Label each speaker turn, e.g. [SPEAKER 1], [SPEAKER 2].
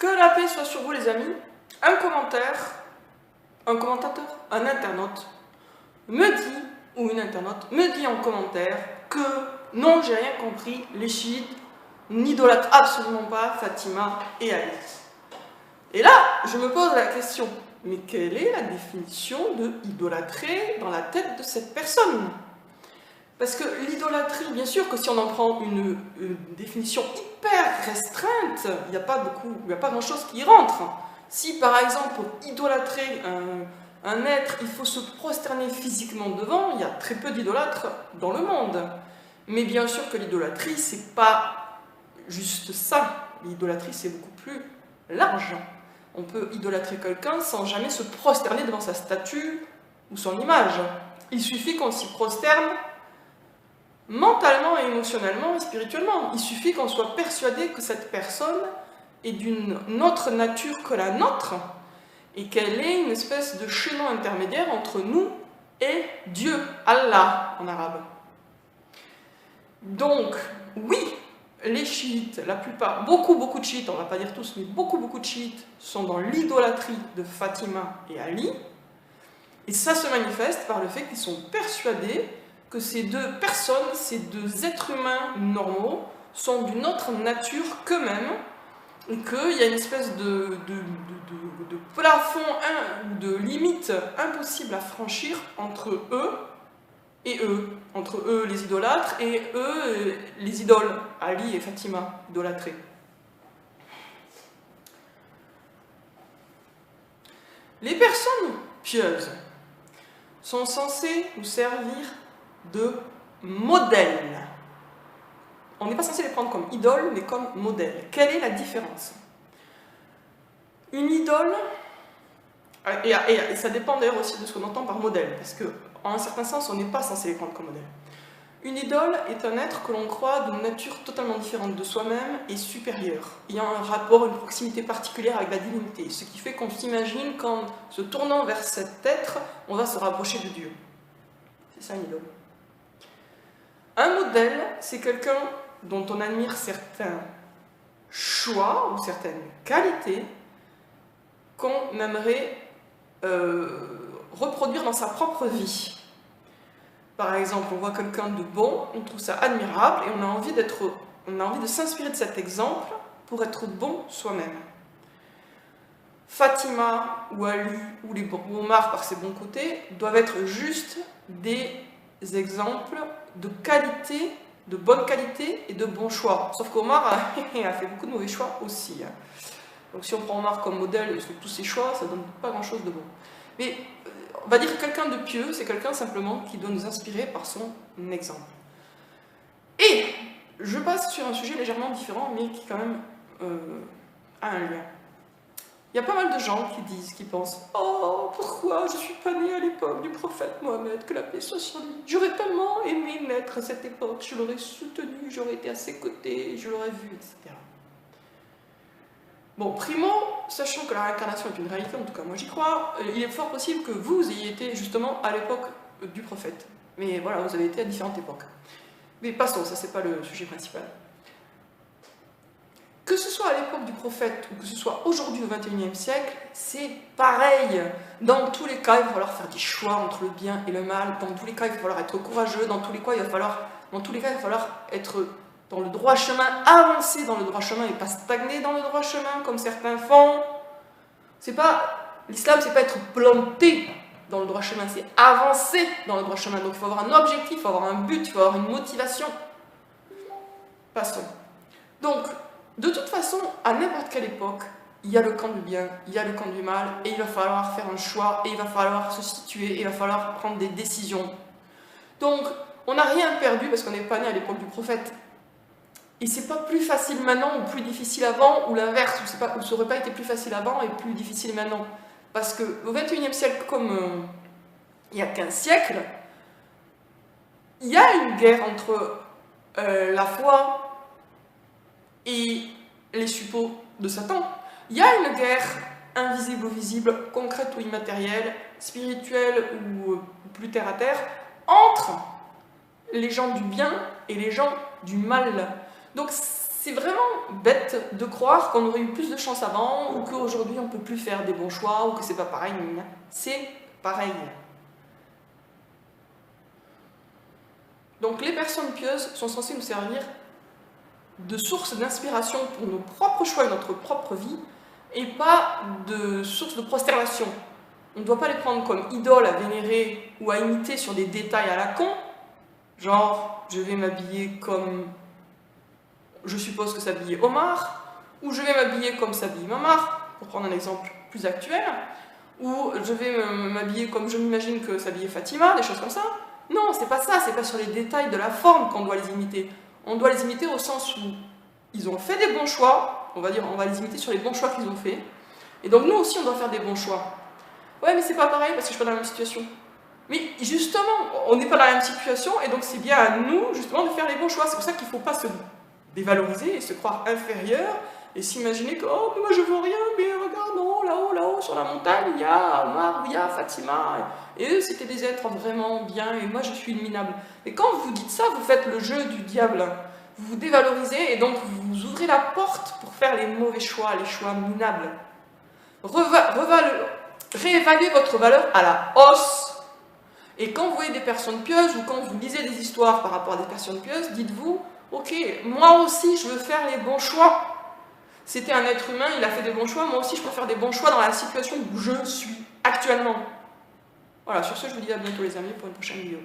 [SPEAKER 1] Que la paix soit sur vous les amis. Un commentateur, un internaute me dit, ou une internaute me dit en commentaire que non, j'ai rien compris, les chiites n'idolâtrent absolument pas Fatima et Ali. Et là, je me pose la question, mais quelle est la définition de idolâtrer dans la tête de cette personne? Parce que l'idolâtrie, bien sûr que si on en prend une définition hyper restreinte, il n'y a pas grand-chose qui y rentre. Si par exemple, pour idolâtrer un être, il faut se prosterner physiquement devant, il y a très peu d'idolâtres dans le monde. Mais bien sûr que l'idolâtrie, c'est pas juste ça. L'idolâtrie, c'est beaucoup plus large. On peut idolâtrer quelqu'un sans jamais se prosterner devant sa statue ou son image. Il suffit qu'on s'y prosterne mentalement et émotionnellement et spirituellement. Il suffit qu'on soit persuadé que cette personne est d'une autre nature que la nôtre et qu'elle est une espèce de chaînon intermédiaire entre nous et Dieu, Allah en arabe. Donc, oui, les chiites, la plupart, beaucoup de chiites, on ne va pas dire tous, mais beaucoup de chiites sont dans l'idolâtrie de Fatima et Ali. Et ça se manifeste par le fait qu'ils sont persuadés que ces deux personnes, ces deux êtres humains normaux, sont d'une autre nature qu'eux-mêmes, et qu'il y a une espèce de plafond, de limite impossible à franchir entre eux et eux, entre eux les idolâtres et eux les idoles, Ali et Fatima, idolâtrés. Les personnes pieuses sont censées nous servir de modèle. On n'est pas censé les prendre comme idoles, mais comme modèle. Quelle est la différence? Une idole, et ça dépend d'ailleurs aussi de ce qu'on entend par modèle, parce qu'en un certain sens, on n'est pas censé les prendre comme modèle. Une idole est un être que l'on croit d'une nature totalement différente de soi-même et supérieure, ayant un rapport, une proximité particulière avec la divinité, ce qui fait qu'on s'imagine qu'en se tournant vers cet être, on va se rapprocher de Dieu. C'est ça une idole. Un modèle, c'est quelqu'un dont on admire certains choix ou certaines qualités qu'on aimerait reproduire dans sa propre vie. Par exemple, on voit quelqu'un de bon, on trouve ça admirable et on a envie de s'inspirer de cet exemple pour être bon soi-même. Fatima ou Ali ou Omar par ses bons côtés doivent être juste des exemples de qualité, de bonne qualité et de bons choix. Sauf qu'Omar a fait beaucoup de mauvais choix aussi. Donc si on prend Omar comme modèle sur tous ses choix, ça ne donne pas grand-chose de bon. Mais on va dire que quelqu'un de pieux, c'est quelqu'un simplement qui doit nous inspirer par son exemple. Et je passe sur un sujet légèrement différent, mais qui quand même a un lien. Il y a pas mal de gens qui pensent « Oh, pourquoi je ne suis pas née à l'époque du prophète Mohammed, que la paix soit sur lui. J'aurais tellement aimé naître à cette époque, je l'aurais soutenu, j'aurais été à ses côtés, je l'aurais vu, etc. » Bon, primo, sachant que la réincarnation est une réalité, en tout cas moi j'y crois, il est fort possible que vous ayez été justement à l'époque du prophète. Mais voilà, vous avez été à différentes époques. Mais passons, ça c'est pas le sujet principal. Que ce soit à l'époque du prophète ou que ce soit aujourd'hui au XXIe siècle, c'est pareil. Dans tous les cas, il va falloir faire des choix entre le bien et le mal. Dans tous les cas, il va falloir être courageux. Dans tous les cas, il va falloir être dans le droit chemin, avancer dans le droit chemin et pas stagner dans le droit chemin comme certains font. L'islam, c'est pas être planté dans le droit chemin, c'est avancer dans le droit chemin. Donc il faut avoir un objectif, il faut avoir un but, il faut avoir une motivation. Passons. Donc, de toute façon, à n'importe quelle époque, il y a le camp du bien, il y a le camp du mal, et il va falloir faire un choix, et il va falloir se situer, et il va falloir prendre des décisions. Donc, on n'a rien perdu parce qu'on n'est pas né à l'époque du prophète. Et c'est pas plus facile maintenant ou plus difficile avant, ou l'inverse, ou ça n'aurait pas été plus facile avant et plus difficile maintenant. Parce qu'au XXIe siècle, comme il y a 15 siècles, il y a une guerre entre la foi et les suppôts de Satan. Il y a une guerre invisible ou visible, concrète ou immatérielle, spirituelle ou plus terre à terre, entre les gens du bien et les gens du mal. Donc c'est vraiment bête de croire qu'on aurait eu plus de chance avant, ou qu'aujourd'hui on ne peut plus faire des bons choix, ou que c'est pas pareil. C'est pareil. Donc les personnes pieuses sont censées nous servir de source d'inspiration pour nos propres choix et notre propre vie, et pas de source de prosternation. On ne doit pas les prendre comme idoles à vénérer ou à imiter sur des détails à la con, genre je vais m'habiller comme je suppose que s'habillait Omar, ou je vais m'habiller comme s'habille Mamar, pour prendre un exemple plus actuel, ou je vais m'habiller comme je m'imagine que s'habillait Fatima, des choses comme ça. Non, c'est pas ça, c'est pas sur les détails de la forme qu'on doit les imiter. On doit les imiter au sens où ils ont fait des bons choix, on va dire, on va les imiter sur les bons choix qu'ils ont fait, et donc nous aussi on doit faire des bons choix. Ouais, mais c'est pas pareil parce que je suis pas dans la même situation. Mais justement, on n'est pas dans la même situation, et donc c'est bien à nous, justement, de faire les bons choix. C'est pour ça qu'il ne faut pas se dévaloriser et se croire inférieur, et s'imaginer que, oh, mais moi je veux rien, mais regarde, non, là-haut, sur la montagne, il y a Omar, ou il y a Fatima, et eux, c'était des êtres vraiment bien, et moi je suis une minable. Et quand vous dites ça, vous faites le jeu du diable. Vous vous dévalorisez, et donc vous ouvrez la porte pour faire les mauvais choix, les choix minables. Réévaluez votre valeur à la hausse. Et quand vous voyez des personnes pieuses, ou quand vous lisez des histoires par rapport à des personnes pieuses, dites-vous, ok, moi aussi je veux faire les bons choix. C'était un être humain, il a fait des bons choix, moi aussi je peux faire des bons choix dans la situation où je suis actuellement. Voilà, sur ce je vous dis à bientôt les amis pour une prochaine vidéo.